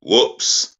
Whoops.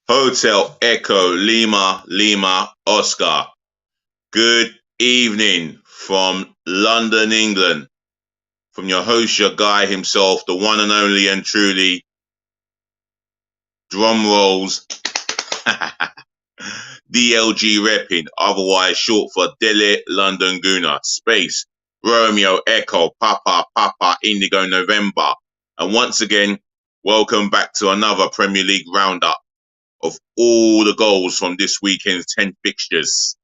Hotel Echo Lima Lima Oscar. Good evening from London, England. From your host, your guy himself, the one and only and truly, drum rolls, DLG repping, otherwise short for Delhi London Guna, space, Romeo Echo, Papa, Indigo November. And once again, welcome back to another Premier League roundup of all the goals from this weekend's 10 fixtures.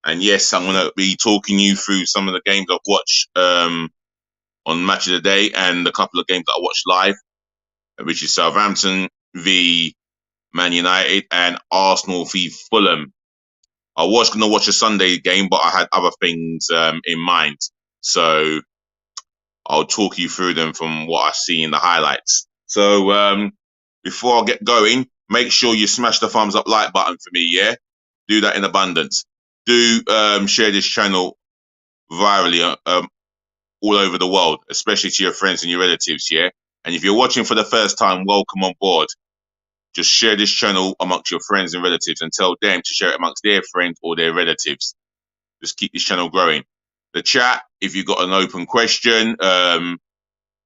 And yes, I'm going to be talking you through some of the games I've watched on Match of the Day and a couple of games that I watched live, which is Southampton v Man United and Arsenal v Fulham. I was going to watch a Sunday game, but I had other things in mind. So I'll talk you through them from what I see in the highlights. So before I get going, make sure you smash the thumbs up like button for me, yeah? Do that in abundance. Do share this channel virally all over the world, especially to your friends and your relatives, yeah? And if you're watching for the first time, welcome on board. Just share this channel amongst your friends and relatives and tell them to share it amongst their friends or their relatives. Just keep this channel growing. The chat, if you've got an open question,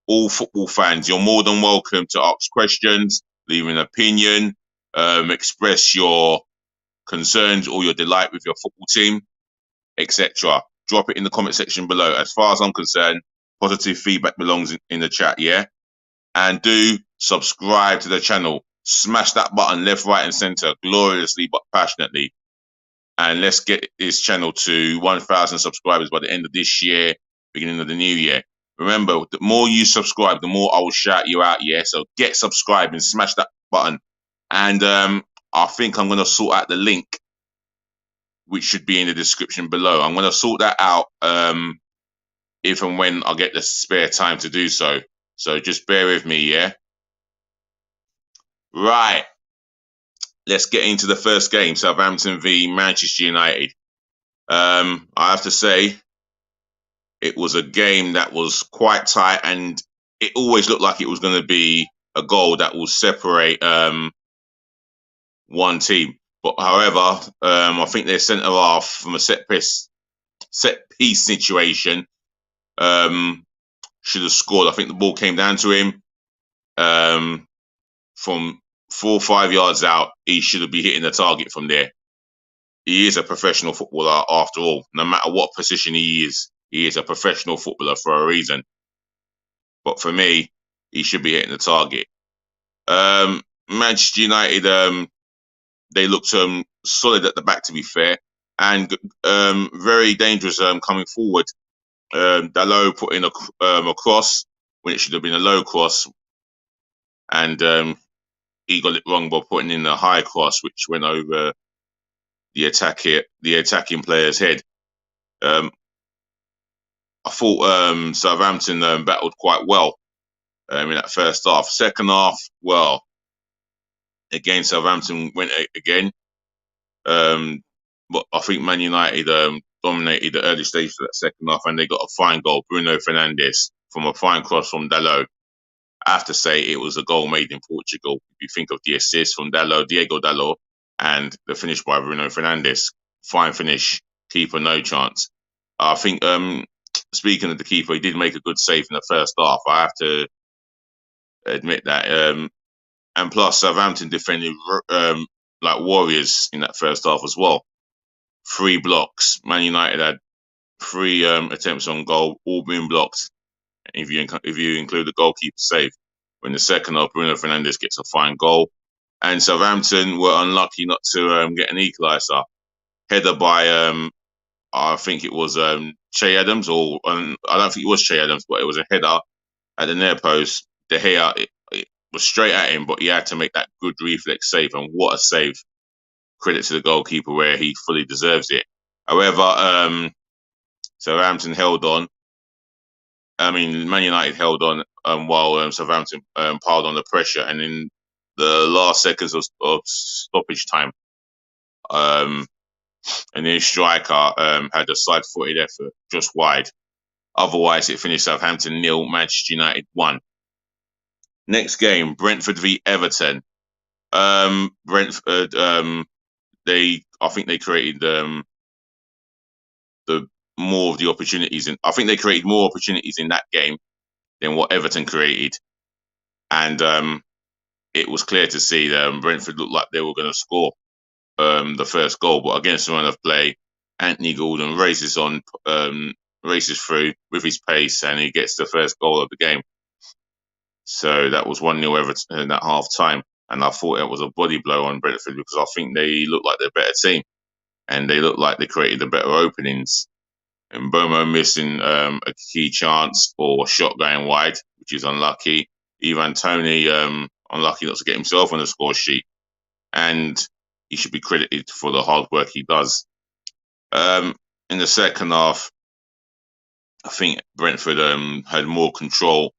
all football fans, you're more than welcome to ask questions, leave an opinion, express your concerns or your delight with your football team, etc. Drop it in the comment section below. As far as I'm concerned, positive feedback belongs in the chat, yeah? And do subscribe to the channel. Smash that button left, right, and center gloriously but passionately. And let's get this channel to 1,000 subscribers by the end of this year, beginning of the new year. Remember, the more you subscribe, the more I will shout you out, yeah? So get subscribed and smash that button. And I think I'm going to sort out the link, which should be in the description below. I'm going to sort that out if and when I get the spare time to do so. So just bear with me, yeah? Right. Let's get into the first game, Southampton v Manchester United. I have to say, it was a game that was quite tight, and it always looked like it was going to be a goal that will separate one team. But however, I think their centre half from a set piece situation should have scored. I think the ball came down to him from 4 or 5 yards out. He should have been hitting the target from there. He is a professional footballer after all. No matter what position he is a professional footballer for a reason. But for me, he should be hitting the target. Manchester United, they looked solid at the back, to be fair, and very dangerous coming forward. Dalot put in a cross when it should have been a low cross, and he got it wrong by putting in a high cross, which went over the attacking player's head. I thought Southampton battled quite well in that first half. Second half, well, again, Southampton went again. But I think Man United dominated the early stage of that second half, and they got a fine goal. Bruno Fernandes from a fine cross from Dalot. I have to say it was a goal made in Portugal. If you think of the assist from Diego Dalot, and the finish by Bruno Fernandes. Fine finish. Keeper, no chance. I think, speaking of the keeper, he did make a good save in the first half. I have to admit that. And plus, Southampton defended like warriors in that first half as well. 3 blocks. Man United had 3 attempts on goal, all being blocked. If you include the goalkeeper save. When the second half, Bruno Fernandes gets a fine goal. And Southampton were unlucky not to get an equaliser. Header by, I think it was Che Adams, or I don't think it was Che Adams, but it was a header at the near post De Gea, it was straight at him, but he had to make that good reflex save, and what a save! Credit to the goalkeeper where he fully deserves it. However, Southampton held on. I mean, Man United held on while Southampton piled on the pressure, and in the last seconds of stoppage time, a new striker had a side-footed effort just wide. Otherwise, it finished Southampton 0, Manchester United 1. Next game, Brentford v Everton. Brentford, I think they created the more of the opportunities, and I think they created more opportunities in that game than what Everton created, and it was clear to see that Brentford looked like they were going to score the first goal, but against the run of play, Anthony Gordon races through with his pace, and he gets the first goal of the game. So that was 1-0 Everton at half time. And I thought it was a body blow on Brentford because I think they look like they're a better team. And they look like they created the better openings. And Bomo missing a key chance or shot going wide, which is unlucky. Ivan Toney unlucky not to get himself on the score sheet. And he should be credited for the hard work he does. In the second half, I think Brentford had more control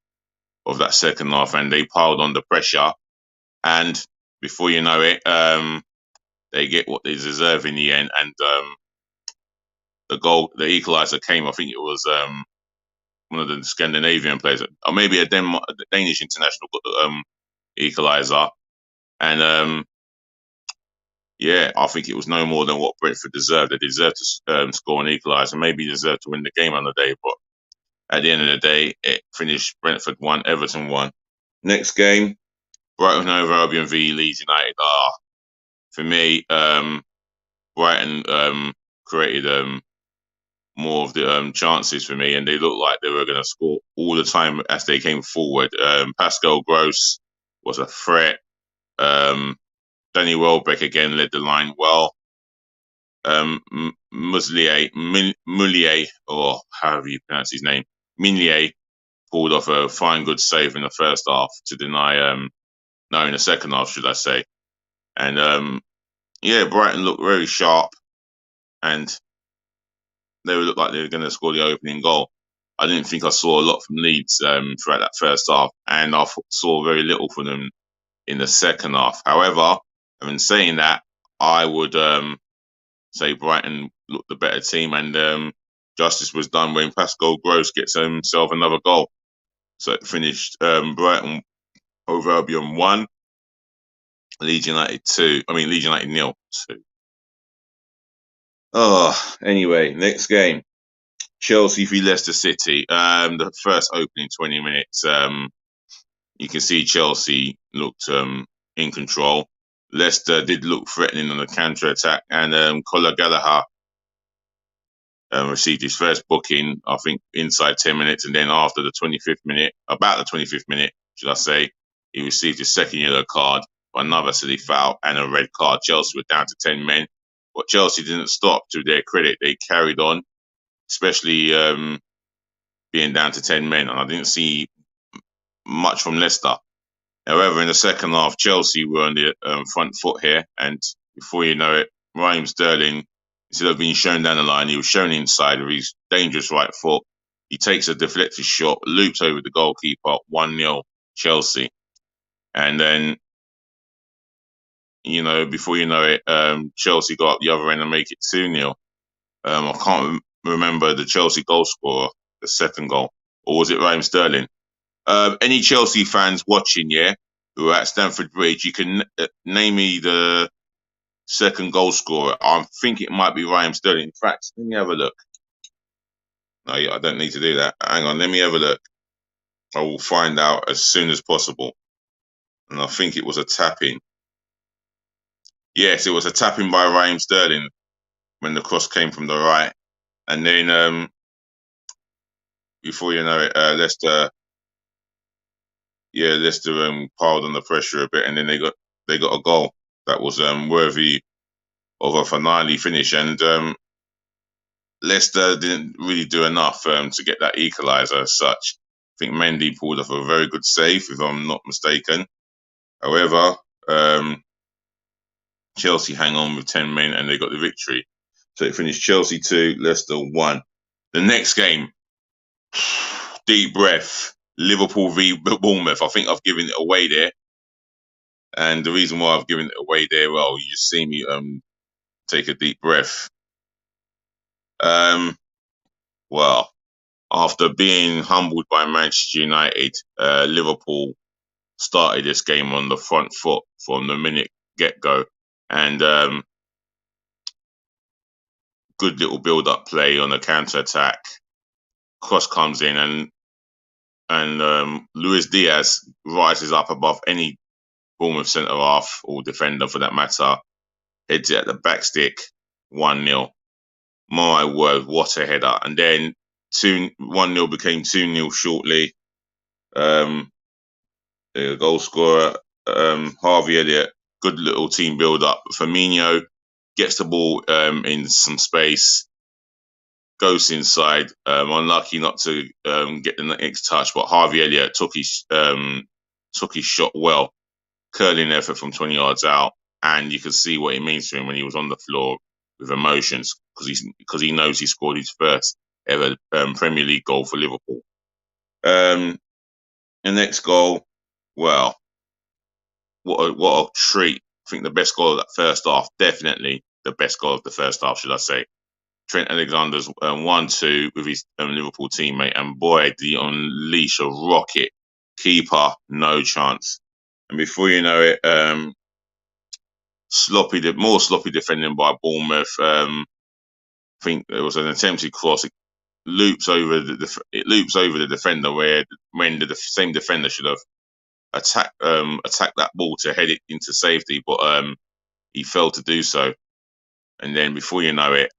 of that second half, and they piled on the pressure. And before you know it, they get what they deserve in the end. And the equaliser came. I think it was one of the Scandinavian players, or maybe a Danish international equaliser. And yeah, I think it was no more than what Brentford deserved. They deserved to score an equaliser, maybe deserved to win the game on the day. But at the end of the day, it finished Brentford 1, Everton 1. Next game, Brighton over Albion v Leeds United. For me, Brighton created more of the chances for me, and they looked like they were going to score all the time as they came forward. Pascal Gross was a threat. Danny Welbeck again led the line well. Moulier, or however you pronounce his name, Minier, pulled off a fine good save in the first half to deny, no, in the second half, should I say. And yeah, Brighton looked very sharp, and they looked like they were going to score the opening goal. I didn't think I saw a lot from Leeds throughout that first half, and I saw very little from them in the second half. However, having saying that, I would say Brighton looked the better team, and justice was done when Pascal Gross gets himself another goal. So it finished Brighton over Albion 1, Leeds United 2. I mean, Leeds United 0 2. Anyway, next game. Chelsea v Leicester City. The first opening 20 minutes, you can see Chelsea looked in control. Leicester did look threatening on the counter-attack, and Conor Gallagher received his first booking, I think, inside 10 minutes, and then after the 25th minute, about the 25th minute, should I say, he received his second yellow card for another silly foul and a red card. Chelsea were down to 10 men, but Chelsea didn't stop. To their credit, they carried on, especially being down to 10 men, and I didn't see much from Leicester. However, in the second half, Chelsea were on the front foot here, and before you know it, Raheem Sterling, instead of being shown down the line, he was shown inside with his dangerous right foot. He takes a deflected shot, loops over the goalkeeper, 1-0 Chelsea. And then, you know, before you know it, Chelsea got up the other end and make it 2-0. I can't remember the Chelsea goal scorer, the second goal, or was it Raheem Sterling? Any Chelsea fans watching, who are at Stamford Bridge, you can name me the second goal scorer. I think it might be Raheem Sterling. In fact, let me have a look. No, I don't need to do that. Hang on, let me have a look. I will find out as soon as possible. And I think it was a tap-in. Yes, it was a tap-in by Raheem Sterling when the cross came from the right. And then, before you know it, Leicester piled on the pressure a bit, and then they got a goal that was worthy of a finale finish. And Leicester didn't really do enough to get that equaliser as such. think Mendy pulled off a very good save, if I'm not mistaken. However, Chelsea hang on with 10 men and they got the victory. So it finished Chelsea 2, Leicester 1. The next game, deep breath, Liverpool v Bournemouth. I think I've given it away there. And the reason why I've given it away there, well, you just see me take a deep breath. Well, after being humbled by Manchester United, Liverpool started this game on the front foot from the minute get-go. And good little build-up play on the counter-attack. Cross comes in and Luis Diaz rises up above any Bournemouth centre-half or defender for that matter. Heads it at the back stick, 1-0. My word, what a header. And then 1-0 became 2-0 shortly. The goal scorer, Harvey Elliott, good little team build-up. Firmino gets the ball in some space, goes inside. Unlucky not to get the next touch, but Harvey Elliott took his shot well, curling effort from 20 yards out, and you could see what it means to him when he was on the floor with emotions because he knows he scored his first ever Premier League goal for Liverpool. The next goal, well, what a treat! I think the best goal of that first half, definitely the best goal of the first half, should I say? Trent Alexander's 1-2 with his Liverpool teammate, and boy, did he unleash a rocket. Keeper, no chance. And before you know it, more sloppy defending by Bournemouth. I think there was an attempted cross. It loops over the defender when the same defender should have attacked that ball to head it into safety, but he failed to do so. And then before you know it,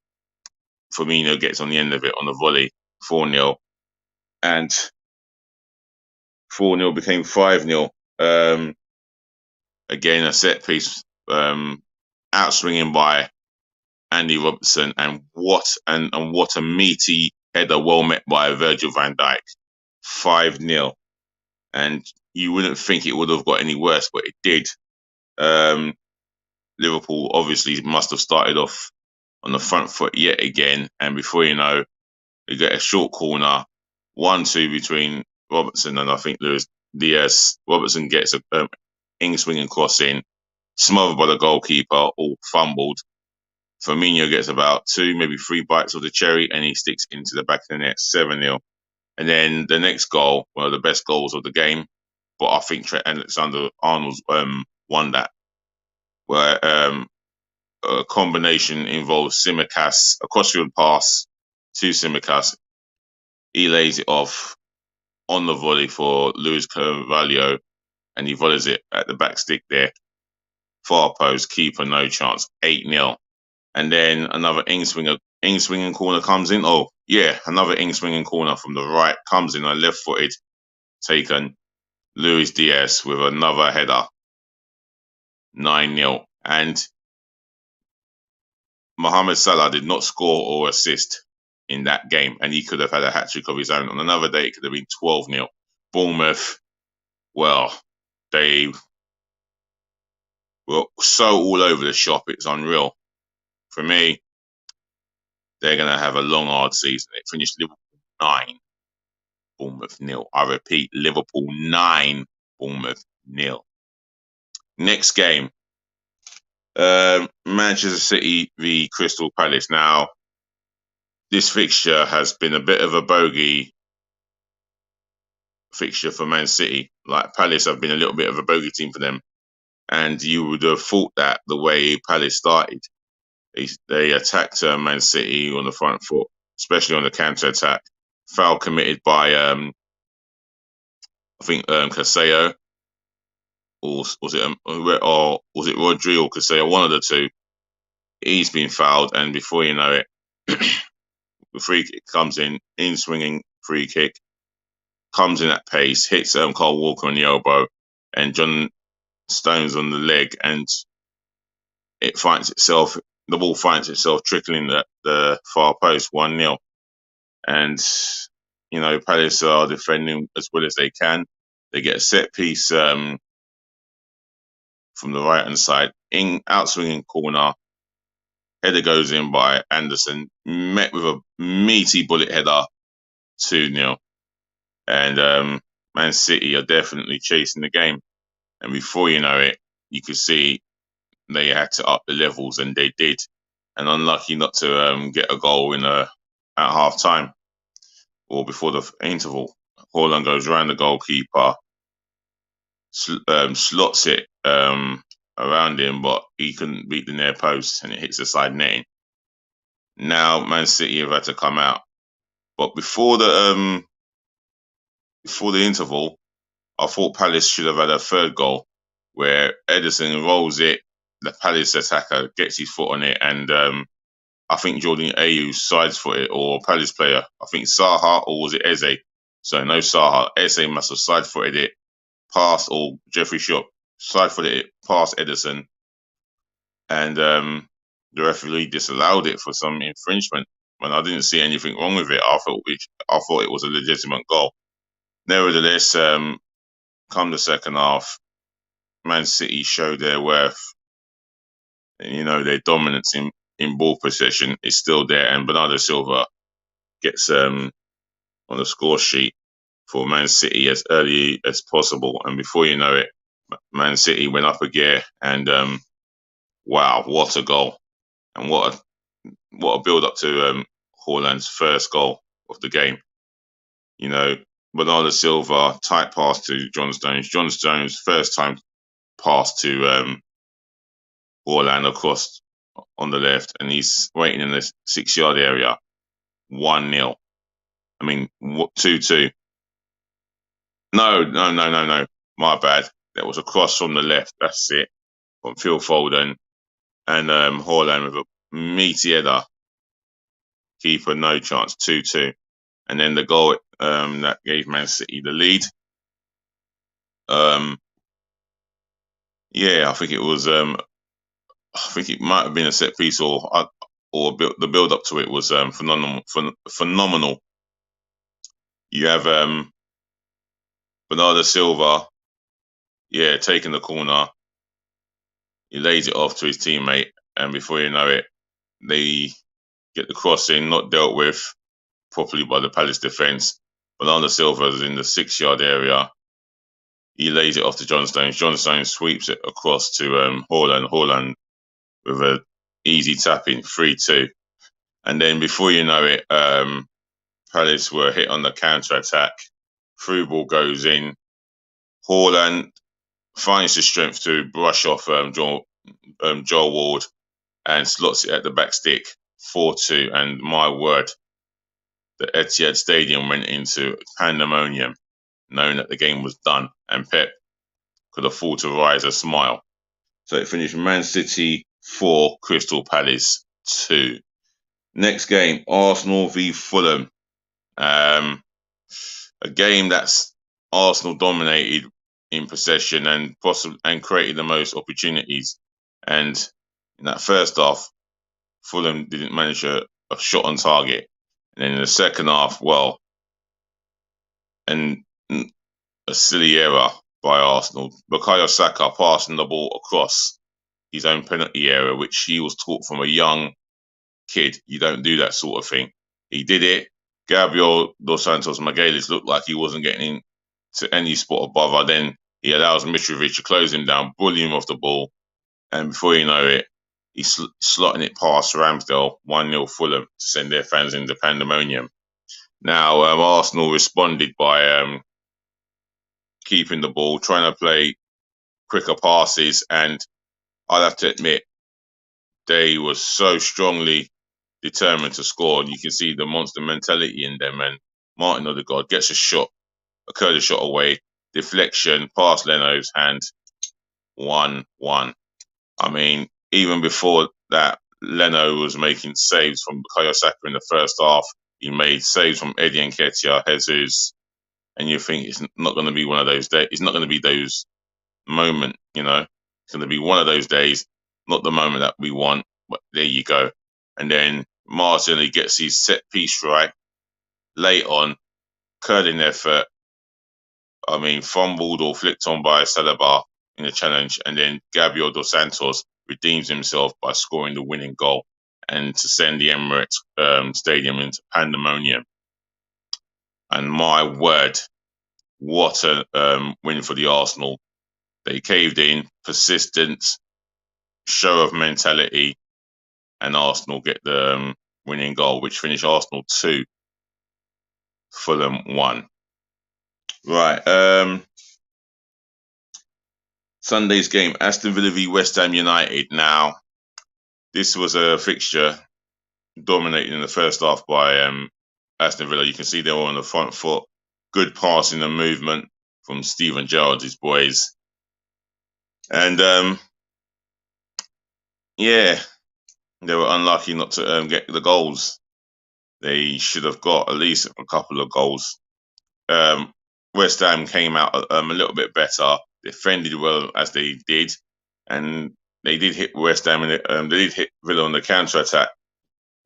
Firmino gets on the end of it on the volley, 4-0, and 4-0 became 5-0. Again, a set piece, outswinging by Andy Robertson, and what a meaty header, well met by Virgil van Dijk, 5-0. And you wouldn't think it would have got any worse, but it did. Liverpool obviously must have started off on the front foot yet again, and before you know, you get a short corner, 1-2 between Robertson and I think Luis Diaz. Robertson gets a in-swinging cross in, smothered by the goalkeeper, all fumbled. Firmino gets about 2, maybe 3 bites of the cherry, and he sticks into the back of the net, 7-0. And then the next goal, one of the best goals of the game, but I think Trent Alexander-Arnold won that, where a combination involves Tsimikas, a crossfield pass to Tsimikas. He lays it off on the volley for Luis Carvalho, and he volleys it at the back stick there. Far post, keeper, no chance, 8-0. And then another in-swinging corner comes in. Oh, yeah, another in-swinging corner from the right comes in, a left-footed taken. Luis Diaz with another header, 9-0. And Mohamed Salah did not score or assist in that game, and he could have had a hat-trick of his own. On another day, it could have been 12-0. Bournemouth, well, they were so all over the shop, it's unreal. For me, they're going to have a long, hard season. It finished Liverpool 9, Bournemouth 0. I repeat, Liverpool 9, Bournemouth 0. Next game, Manchester City v Crystal Palace. Now, this fixture has been a bit of a bogey fixture for Man City. Like, Palace have been a little bit of a bogey team for them. And you would have thought that the way Palace started. They attacked Man City on the front foot, especially on the counter-attack. Foul committed by, I think, Caseo. Or was it Rodri or Caseo? One of the two. He's been fouled, and before you know it, the free kick comes in swinging free kick, comes in at pace, hits Carl Walker on the elbow, and John Stones on the leg, and the ball finds itself trickling the far post, 1-0. And Palace are defending as well as they can. They get a set piece from the right hand side, in outswinging corner. Header goes in by Anderson, met with a meaty bullet header, 2-0. And Man City are definitely chasing the game. And before you know it, you could see they had to up the levels, and they did. And unlucky not to get a goal at half time or before the interval. Haaland goes round the goalkeeper, slots it around him, but he couldn't beat the near post, and it hits the side netting. Now Man City have had to come out, but before the interval, I thought Palace should have had a third goal, where Ederson rolls it, the Palace attacker gets his foot on it, and I think Jordan Ayew sides foot it, or Palace player, I think Saha, or was it Eze? So no Saha, Eze must have side footed it past, or Jeffrey Shop side footed it past Ederson, and the referee disallowed it for some infringement. When I didn't see anything wrong with it, I thought it was a legitimate goal. Nevertheless, come the second half, Man City showed their worth. Their dominance in ball possession is still there, and Bernardo Silva gets on the score sheet for Man City as early as possible. And before you know it, Man City went up a gear, and wow, what a goal! And what a build up to Haaland's first goal of the game. Bernardo Silva, tight pass to John Stones. John Stones' first time pass to Haaland across on the left, and he's waiting in the 6-yard area. 1-0. I mean, 2-2. No. My bad. There was a cross from the left. That's it. From Phil Foden. And Haaland with a meaty header. Keeper, no chance. 2-2. And then the goal that gave Man City the lead. I think it was. I think it might have been a set piece, or the build up to it was phenomenal. You have Bernardo Silva, taking the corner. He lays it off to his teammate, and before you know it, they get the cross in, not dealt with properly by the Palace defence. Bernardo Silva is in the 6-yard area. He lays it off to John Stones. John Stones sweeps it across to Haaland. Haaland with an easy tap in, 3-2. And then before you know it, Palace were hit on the counter-attack. Through ball goes in. Haaland finds the strength to brush off Joel Ward and slots it at the back stick, 4-2. And my word, the Etihad Stadium went into pandemonium, knowing that the game was done, and Pep could afford to rise a smile. So it finished Man City 4, Crystal Palace 2. Next game, Arsenal v Fulham. A game that's Arsenal dominated in possession and created the most opportunities. And in that first half, Fulham didn't manage a shot on target. And then in the second half, and a silly error by Arsenal. Bukayo Saka passing the ball across his own penalty area, which he was taught from a young kid. You don't do that sort of thing. He did it. Gabriel Dos Santos Magalhaes looked like he wasn't getting to any spot of bother. Then he allows Mitrovic to close him down, bully him off the ball. And before you know it, he's slotting it past Ramsdale, 1-0 Fulham, to send their fans into pandemonium. Now, Arsenal responded by keeping the ball, trying to play quicker passes, and I'd have to admit, they were so strongly determined to score. And you can see the monster mentality in them. And Martin Odegaard gets a shot, a curly shot away, deflection, past Leno's hand, 1-1. I mean, even before that, Leno was making saves from Bukayo Saka in the first half. He made saves from Eddie Nketiah, Jesus, and you think it's not going to be one of those days. It's not going to be those moments, It's going to be one of those days, not the moment that we want, but there you go. And then Martinelli gets his set piece right late on, curling effort. I mean, fumbled or flicked on by Saliba in the challenge, and then Gabriel dos Santos redeems himself by scoring the winning goal and to send the Emirates Stadium into pandemonium. And my word, what a win for the Arsenal. They caved in, persistence, show of mentality, and Arsenal get the winning goal, which finished Arsenal 2, Fulham 1. Right, Sunday's game, Aston Villa v West Ham United. Now, this was a fixture dominated in the first half by Aston Villa. You can see they were on the front foot. Good passing and movement from Steven Gerrard's boys. And, yeah, they were unlucky not to get the goals. They should have got at least a couple of goals. West Ham came out a little bit better, defended well as they did, and they did hit West Ham and they did hit Villa on the counter attack.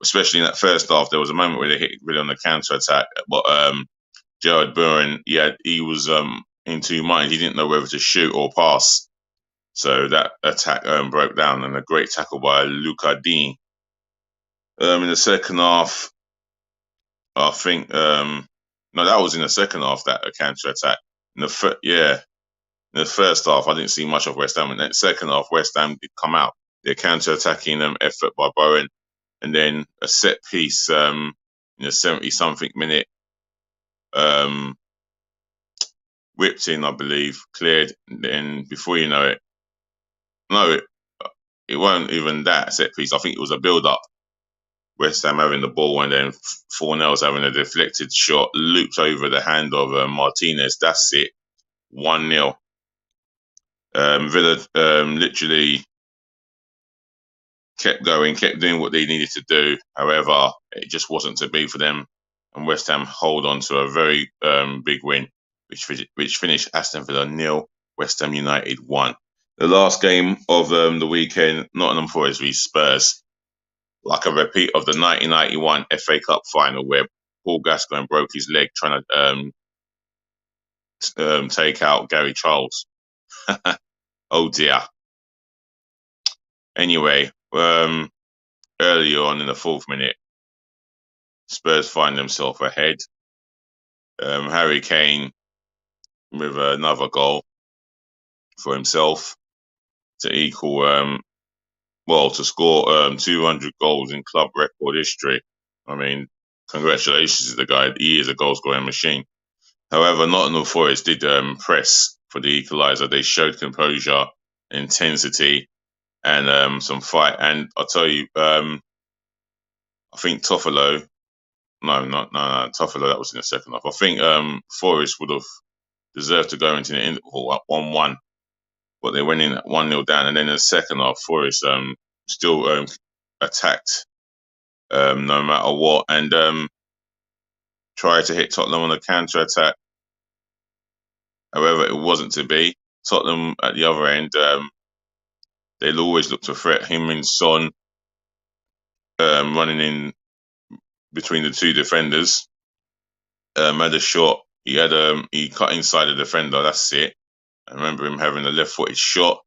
Especially in that first half, there was a moment where they hit Villa on the counter attack, but Gerard Bowen, he was in two minds. He didn't know whether to shoot or pass, so that attack broke down, and a great tackle by Luca Dean. In the second half, I think no, that was in the second half, that counter attack. In the first half, I didn't see much of West Ham. In the second half, West Ham did come out. Their counter attacking effort by Bowen, and then a set piece in the 70-something minute, whipped in, I believe, cleared. And then before you know it, no, it wasn't even that set piece. I think it was a build-up. West Ham having the ball, and then Fornells having a deflected shot, looped over the hand of Martinez. That's it, 1-0. Villa literally kept going, kept doing what they needed to do. However, it just wasn't to be for them, and West Ham hold on to a very big win, which finished Aston Villa 0, West Ham United 1. The last game of the weekend, Nottingham Forest v Spurs. Like a repeat of the 1991 FA Cup final where Paul Gascoigne broke his leg trying to take out Gary Charles. Oh dear. Anyway, earlier on in the 4th minute, Spurs find themselves ahead. Harry Kane with another goal for himself to equal to score 200 goals in club record history. I mean, congratulations to the guy. He is a goal-scoring machine. However, Nottingham Forest did press for the equaliser. They showed composure, intensity, and some fight. And I'll tell you, I think Toffolo, Toffolo, that was in the second half. I think Forest would have deserved to go into the interval at 1-1. But they went in at 1-0 down, and then in the second half, Forest still attacked no matter what, and tried to hit Tottenham on a counter attack. However, it wasn't to be. Tottenham at the other end, they'll always look to threat. Him and Son running in between the two defenders. Had a shot. He cut inside the defender. That's it. I remember him having a left-footed shot.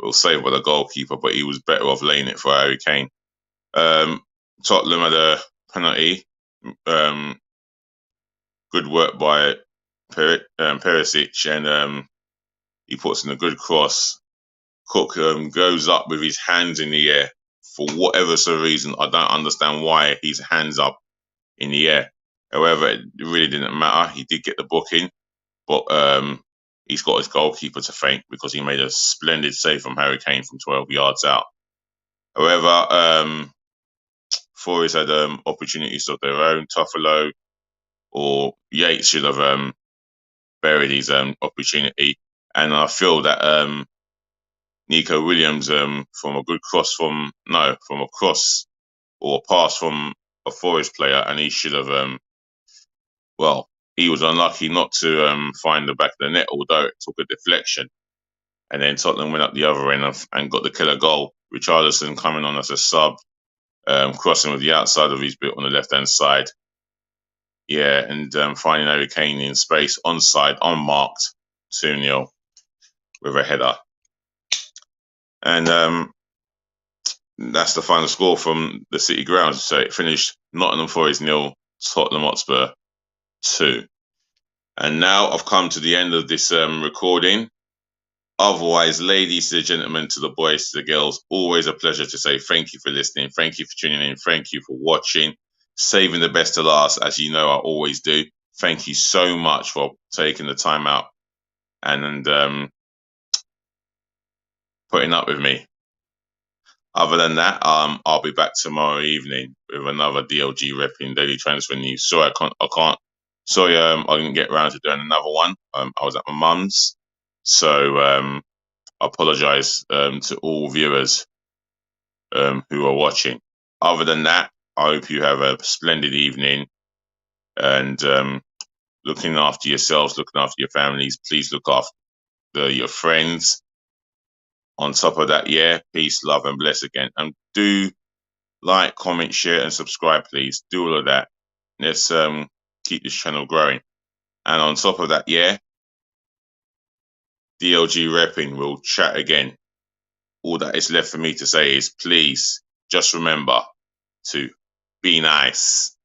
It was saved by the goalkeeper, but he was better off laying it for Harry Kane. Tottenham had a penalty. Good work by Perisic, and he puts in a good cross. Cook goes up with his hands in the air. For whatever reason, I don't understand why his hands up in the air. However, it really didn't matter. He did get the booking, but he's got his goalkeeper to thank because he made a splendid save from Harry Kane from 12 yards out. However, Forest had opportunities of their own. Toffolo or Yates should have buried his opportunity. And I feel that Nico Williams, from a good cross from a cross or a pass from a Forest player, and he should have, he was unlucky not to find the back of the net, although it took a deflection. And then Tottenham went up the other end and got the killer goal. Richarlison coming on as a sub, crossing with the outside of his boot on the left-hand side. Yeah, and finding Harry Kane in space, onside, unmarked, 2-0 with a header. And that's the final score from the City grounds. So it finished Nottingham Forest 0, Tottenham Hotspur 2. And now I've come to the end of this recording. Otherwise, ladies to the gentlemen, to the boys, to the girls, always a pleasure to say thank you for listening. Thank you for tuning in. Thank you for watching. Saving the best to last, as you know I always do. Thank you so much for taking the time out and putting up with me. Other than that, I'll be back tomorrow evening with another DLG repping daily transfer news. Sorry, I can't. Sorry, I didn't get around to doing another one. I was at my mum's, so I apologise to all viewers who are watching. Other than that, I hope you have a splendid evening and looking after yourselves, looking after your families. Please look after your friends. On top of that, peace, love, and bless again. And do like, comment, share, and subscribe, please. Do all of that. Let's keep this channel growing. And on top of that, DLG repping. We'll chat again. All that is left for me to say is please just remember to be nice.